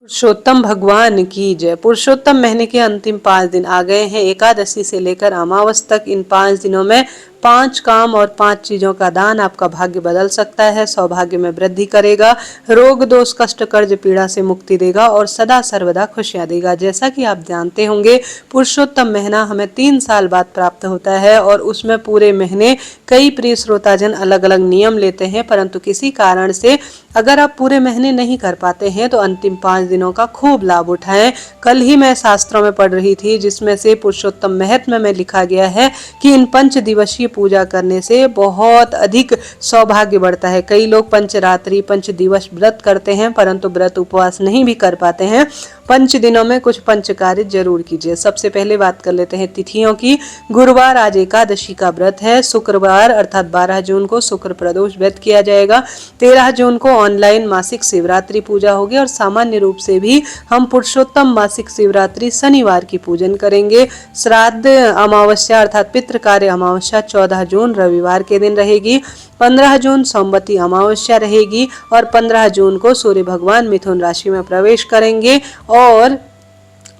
पुरुषोत्तम भगवान की जय। पुरुषोत्तम महीने के अंतिम 5 दिन आ गए हैं। एकादशी से लेकर अमावस तक इन 5 दिनों में 5 काम और 5 चीजों का दान आपका भाग्य बदल सकता है, सौभाग्य में वृद्धि करेगा, रोग दोष कष्ट कर्ज पीड़ा से मुक्ति देगा और सदा सर्वदा खुशियां देगा। जैसा कि आप जानते होंगे, पुरुषोत्तम महीना हमें 3 साल बाद प्राप्त होता है और उसमें पूरे महीने कई प्रिय श्रोताजन अलग अलग नियम लेते हैं, परंतु किसी कारण से अगर आप पूरे महीने नहीं कर पाते हैं तो अंतिम 5 दिनों का खूब लाभ उठाएं। कल ही मैं शास्त्रों में पढ़ रही थी, जिसमें से पुरुषोत्तम महत्व में लिखा गया है कि इन 5 दिवसीय पूजा करने से बहुत अधिक सौभाग्य बढ़ता है। कई लोग पंचरात्रि 5 दिवस व्रत करते हैं, परंतु व्रत उपवास नहीं भी कर पाते हैं। 5 दिनों में कुछ पंच कार्य जरूर कीजिए। सबसे पहले बात कर लेते हैं तिथियों की। गुरुवार आज एकादशी का व्रत है। शुक्रवार अर्थात 12 जून को शुक्र प्रदोष व्रत किया जाएगा। 13 जून को ऑनलाइन मासिक शिवरात्रि पूजा होगी और सामान्य रूप से भी हम पुरुषोत्तम मासिक शिवरात्रि शनिवार की पूजन करेंगे। श्राद्ध अमावस्या अर्थात पितृ कार्य अमावस्या 14 जून रविवार के दिन रहेगी। 15 जून सोमवती अमावस्या रहेगी और 15 जून को सूर्य भगवान मिथुन राशि में प्रवेश करेंगे और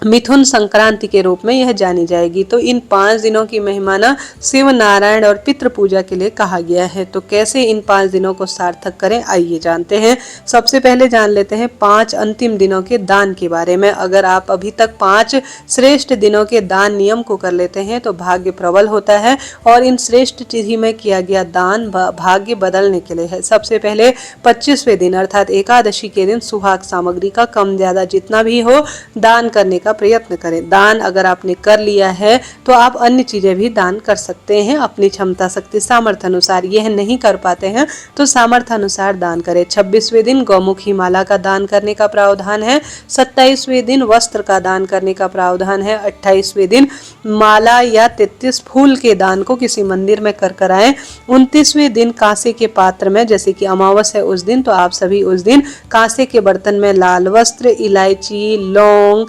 मिथुन संक्रांति के रूप में यह जानी जाएगी। तो इन 5 दिनों की महिमा ना शिव नारायण और पितृ पूजा के लिए कहा गया है। तो कैसे इन 5 दिनों को सार्थक करें, आइए जानते हैं। सबसे पहले जान लेते हैं 5 अंतिम दिनों के दान के बारे में। अगर आप अभी तक 5 श्रेष्ठ दिनों के दान नियम को कर लेते हैं तो भाग्य प्रबल होता है और इन श्रेष्ठ तिथि में किया गया दान भाग्य बदलने के लिए है। सबसे पहले 25वें दिन अर्थात एकादशी के दिन सुहाग सामग्री का कम ज्यादा जितना भी हो दान करने का प्रयत्न करें। दान अगर आपने कर लिया है तो आप अन्य चीजें भी दान कर सकते हैं अपनी क्षमता शक्ति सामर्थ्य अनुसार। यह नहीं कर पाते हैं तो सामर्थ्य अनुसार दान करें। 26वें दिन गौमुखी माला का दान करने का प्रावधान है। 27वें दिन वस्त्र का दान करने का प्रावधान है। 28वें दिन माला या 33 फूल के दान को किसी मंदिर में कर आए। 29वें दिन कांसे के पात्र में, जैसे कि अमावस है उस दिन, तो आप सभी उस दिन कांसे के बर्तन में लाल वस्त्र, इलायची, लौंग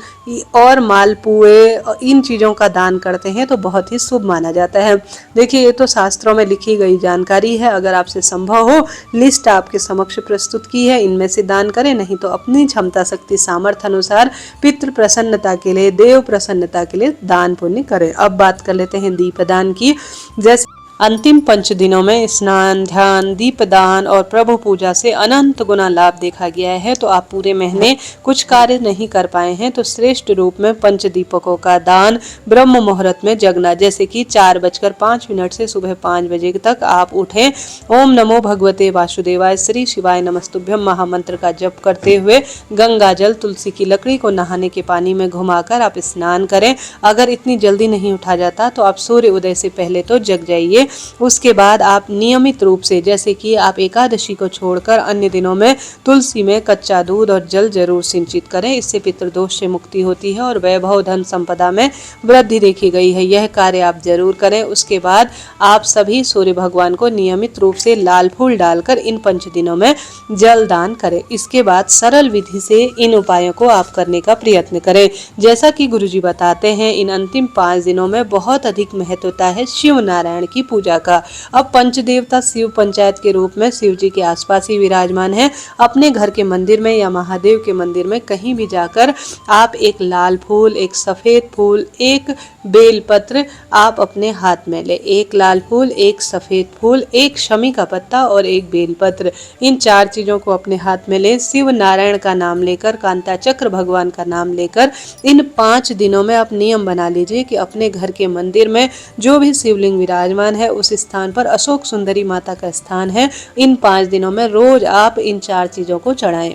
और मालपुए इन चीजों का दान करते हैं तो बहुत ही शुभ माना जाता है। देखिए, ये तो शास्त्रों में लिखी गई जानकारी है। अगर आपसे संभव हो लिस्ट आपके समक्ष प्रस्तुत की है, इनमें से दान करें, नहीं तो अपनी क्षमता शक्ति सामर्थ्य अनुसार पितृ प्रसन्नता के लिए, देव प्रसन्नता के लिए दान पुण्य करें। अब बात कर लेते हैं दीपदान की। जैसे अंतिम 5 दिनों में स्नान, ध्यान, दीपदान और प्रभु पूजा से अनंत गुना लाभ देखा गया है। तो आप पूरे महीने कुछ कार्य नहीं कर पाए हैं तो श्रेष्ठ रूप में 5 दीपकों का दान ब्रह्म मुहूर्त में जगना, जैसे कि 4:05 से सुबह 5 बजे तक आप उठें, ओम नमो भगवते वासुदेवाय श्री शिवाय नमस्तुभ्यम महामंत्र का जप करते हुए गंगा जल तुलसी की लकड़ी को नहाने के पानी में घुमाकर आप स्नान करें। अगर इतनी जल्दी नहीं उठा जाता तो आप सूर्य उदय से पहले तो जग जाइए। उसके बाद आप नियमित रूप से, जैसे कि आप एकादशी को छोड़कर अन्य दिनों में तुलसी में कच्चा दूध और जल जरूर सिंचित करें। इससे पितृदोष से मुक्ति होती है और वैभव धन संपदा में वृद्धि देखी गई है। यह कार्य आप जरूर करें। उसके बाद आप सभी सूर्य भगवान को नियमित रूप से लाल फूल डालकर इन 5 दिनों में जल दान करें। इसके बाद सरल विधि से इन उपायों को आप करने का प्रयत्न करें। जैसा कि गुरुजी बताते हैं, इन अंतिम 5 दिनों में बहुत अधिक महत्वता है शिव नारायण की पूजा का। अब पंचदेवता शिव पंचायत के रूप में शिव जी के आसपास ही विराजमान है। अपने घर के मंदिर में या महादेव के मंदिर में कहीं भी जाकर आप एक लाल फूल, एक सफेद फूल, एक बेलपत्र आप अपने हाथ में ले। एक लाल फूल, एक सफेद फूल, एक शमी का पत्ता और एक बेलपत्र, इन 4 चीजों को अपने हाथ में ले। शिव नारायण का नाम लेकर, कांता चक्र भगवान का नाम लेकर इन 5 दिनों में आप नियम बना लीजिए कि अपने घर के मंदिर में जो भी शिवलिंग विराजमान है उस स्थान पर अशोक सुंदरी माता का स्थान है। इन 5 दिनों में रोज आप इन 4 चीजों को चढ़ाएं,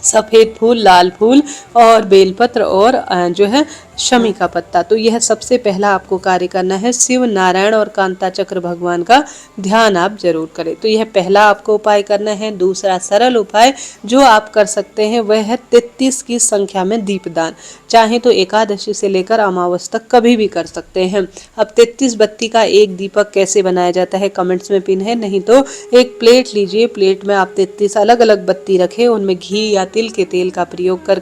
सफेद फूल, लाल फूल और बेलपत्र और जो है शमी का पत्ता। तो यह सबसे पहला आपको कार्य करना है। शिव नारायण और कांता चक्र भगवान का ध्यान आप जरूर करें। तो यह पहला आपको उपाय करना है। दूसरा सरल उपाय जो आप कर सकते हैं वह है 33 की संख्या में दीपदान। चाहे तो एकादशी से लेकर अमावस तक कभी भी कर सकते हैं। अब 33 बत्ती का एक दीपक कैसे बनाया जाता है कमेंट्स में पिन है, नहीं तो एक प्लेट लीजिए, प्लेट में आप 33 अलग अलग बत्ती रखें, उनमें घी या तिल के तेल का प्रयोग कर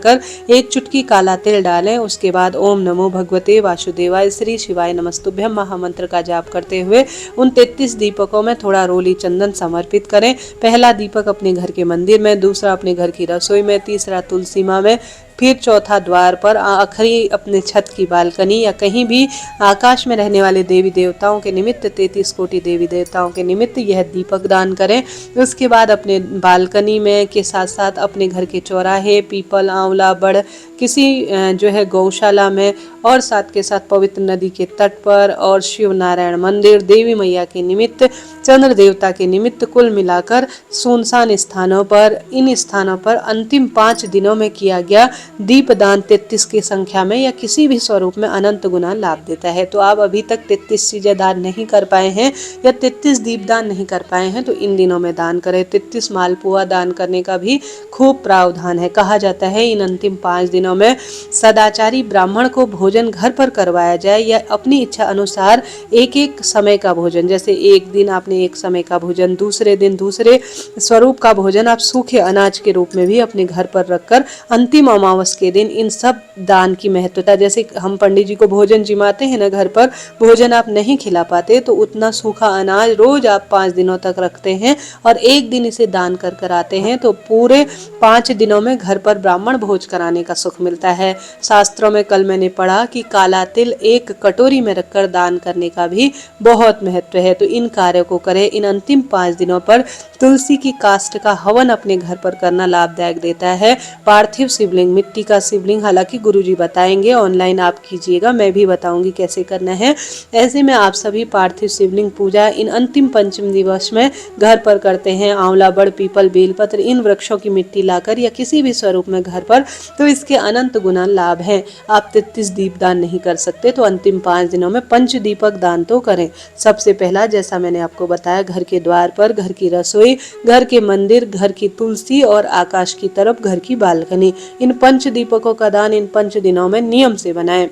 एक चुटकी काला तिल डालें। उसके बाद ओम नमो भगवते वासुदेवाय श्री शिवाय नमस्तुभ्यम महामंत्र का जाप करते हुए उन 33 दीपकों में थोड़ा रोली चंदन समर्पित करें। पहला दीपक अपने घर के मंदिर में, दूसरा अपने घर की रसोई में, तीसरा तुलसी माँ में, फिर चौथा द्वार पर, आखिरी अपने छत की बालकनी या कहीं भी आकाश में रहने वाले देवी देवताओं के निमित्त 33 कोटि देवी देवताओं के निमित्त यह दीपक दान करें। उसके बाद अपने बालकनी में के साथ साथ अपने घर के चौराहे, पीपल, आंवला, बड़, किसी जो है गौशाला में और साथ के साथ पवित्र नदी के तट पर और शिव नारायण मंदिर, देवी मैया के निमित्त, चंद्र देवता के निमित्त, कुल मिलाकर सुनसान स्थानों पर, इन स्थानों पर अंतिम 5 दिनों में किया गया दीपदान 33 की संख्या में या किसी भी स्वरूप में अनंत गुना लाभ देता है। तो आप अभी तक 33 चीजें दान नहीं कर पाए हैं या 33 दीपदान नहीं कर पाए हैं तो इन दिनों में दान करें। 33 मालपुआ दान करने का भी खूब प्रावधान है। कहा जाता है इन अंतिम 5 दिनों में सदाचारी ब्राह्मण को भोजन घर पर करवाया जाए या अपनी इच्छा अनुसार एक एक समय का भोजन, जैसे एक दिन आपने एक समय का भोजन, दूसरे दिन दूसरे स्वरूप का भोजन आप सूखे अनाज के रूप में भी अपने घर पर रखकर अंतिम अमावस के दिन इन सब दान की महत्वता, जैसे हम पंडित जी को भोजन जिमाते हैं ना, घर पर भोजन आप नहीं खिला पाते तो उतना सूखा अनाज रोज आप 5 दिनों तक रखते हैं और एक दिन इसे दान कर कर आते हैं तो पूरे 5 दिनों में घर पर ब्राह्मण भोज कराने का सुख मिलता है। शास्त्रों में कल मैंने पढ़ा कि काला तिल एक कटोरी में रखकर दान करने का भी बहुत महत्व है। तो इन कार्यों को करें। इन अंतिम 5 दिनों पर तुलसी की काष्ठ का हवन अपने घर पर करना लाभदायक देता है। पार्थिव शिवलिंग, मिट्टी का शिवलिंग, हालांकि गुरुजी बताएंगे, ऑनलाइन आप कीजिएगा, मैं भी बताऊंगी कैसे करना है। ऐसे में आप सभी पार्थिव शिवलिंग पूजा इन अंतिम पंचम दिवस में घर पर करते हैं। आंवला, बड़, पीपल, बेलपत्र, इन वृक्षों की मिट्टी लाकर या किसी भी स्वरूप में घर पर, तो इसके अनंत गुना लाभ है। आप 33 दीप दान नहीं कर सकते तो अंतिम 5 दिनों में 5 दीपक दान तो करें। सबसे पहला, जैसा मैंने आपको बताया, घर के द्वार पर, घर की रसोई, घर के मंदिर, घर की तुलसी और आकाश की तरफ घर की बालकनी। इन 5 दीपकों का दान इन 5 दिनों में नियम से बनाएं।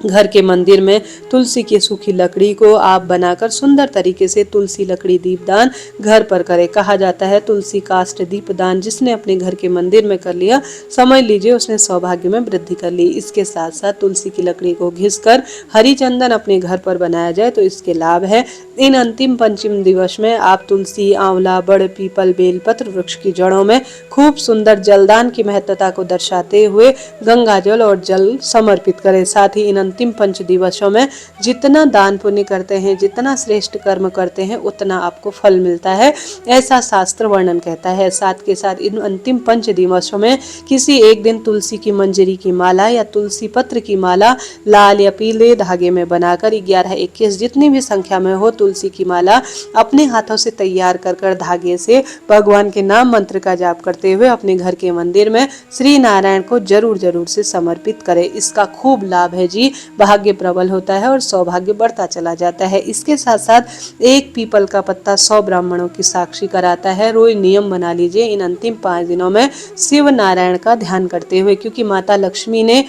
घर के मंदिर में तुलसी की सूखी लकड़ी को आप बनाकर सुंदर तरीके से तुलसी लकड़ी दीपदान घर पर करें। कहा जाता है तुलसी काष्ठ दीपदान जिसने अपने घर के मंदिर में कर लिया, समझ लीजिए उसने सौभाग्य में वृद्धि कर ली। इसके साथ साथ तुलसी की लकड़ी को घिसकर हरी चंदन अपने घर पर बनाया जाए तो इसके लाभ है। इन अंतिम पंचम दिवस में आप तुलसी, आंवला, बड़, पीपल, बेलपत्र वृक्ष की जड़ों में खूब सुंदर जलदान की महत्वता को दर्शाते हुए गंगा जल और जल समर्पित करें। साथ ही इन अंतिम 5 दिवसों में जितना दान पुण्य करते हैं, जितना श्रेष्ठ कर्म करते हैं, उतना आपको फल मिलता है, ऐसा शास्त्र वर्णन कहता है। साथ के साथ इन अंतिम 5 दिवसों में किसी एक दिन तुलसी की मंजरी की माला या तुलसी पत्र की माला लाल या पीले धागे में बनाकर 11, 21 जितनी भी संख्या में हो तुलसी की माला अपने हाथों से तैयार कर धागे से भगवान के नाम मंत्र का जाप करते हुए अपने घर के मंदिर में श्री नारायण को जरूर से समर्पित करें। इसका खूब लाभ है जी, भाग्य प्रबल होता है और सौभाग्य बढ़ता चला जाता है। इसके साथ साथ एक पीपल का पत्ता 100 ब्राह्मणों की साक्षी कराता है। रोज नियम बना लीजिए इन अंतिम 5 दिनों में शिव नारायण का ध्यान करते हुए, क्योंकि माता लक्ष्मी ने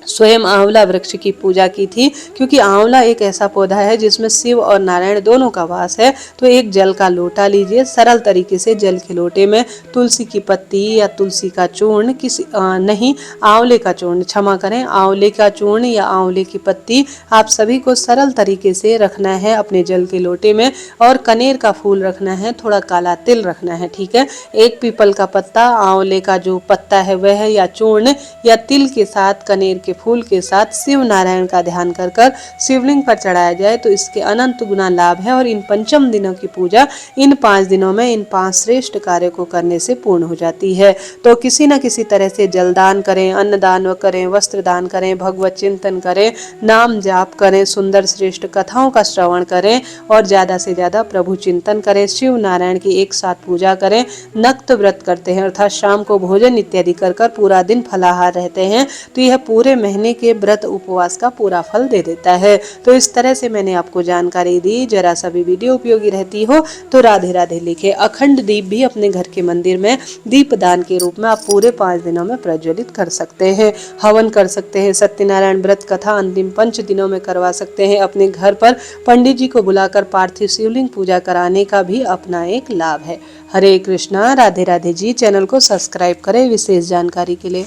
स्वयं आंवला वृक्ष की पूजा की थी, क्योंकि आंवला एक ऐसा पौधा है जिसमें शिव और नारायण दोनों का वास है। तो एक जल का लोटा लीजिए, सरल तरीके से जल के लोटे में तुलसी की पत्ती या तुलसी का चूर्ण, नहीं आंवले का चूर्ण, क्षमा करें, आंवले का चूर्ण या आंवले की पत्ती, आप सभी को सरल तरीके से रखना है अपने जल के लोटे में। और कनेर का फूल रखना है, थोड़ा काला तिल रखना है, ठीक है। एक पीपल का पत्ता, आंवले का जो पत्ता है वह है, या चूर्ण या तिल के साथ, कनेर के फूल के साथ शिव नारायण का ध्यान कर शिवलिंग पर चढ़ाया जाए तो इसके अनंत गुना लाभ है। और इन पंचम दिनों की पूजा इन 5 दिनों में इन 5 श्रेष्ठ कार्यों को करने से पूर्ण हो जाती है। तो किसी न किसी तरह से जलदान करें, अन्नदान करें, वस्त्र दान करें, भगवत चिंतन करें, नाम जाप करें, सुंदर श्रेष्ठ कथाओं का श्रवण करें और ज्यादा से ज्यादा प्रभु चिंतन करें, शिव नारायण की एक साथ पूजा करें, नक्त व्रत करते हैं अर्थात शाम को भोजन इत्यादि कर पूरा दिन फलाहार रहते हैं तो यह पूरे महीने के व्रत उपवास का पूरा फल दे देता है। तो इस तरह से मैंने आपको जानकारी दी। जरा सा भी वीडियो उपयोगी रहती हो तो राधे राधे लिखे। अखंड दीप भी अपने घर के मंदिर में दीप दान के रूप में आप पूरे 5 दिनों में प्रज्वलित कर सकते हैं। हवन कर सकते हैं, सत्यनारायण व्रत कथा अंतिम 5 दिनों में करवा सकते हैं। अपने घर पर पंडित जी को बुलाकर पार्थिव शिवलिंग पूजा कराने का भी अपना एक लाभ है। हरे कृष्णा, राधे राधे जी। चैनल को सब्सक्राइब करें विशेष जानकारी के लिए।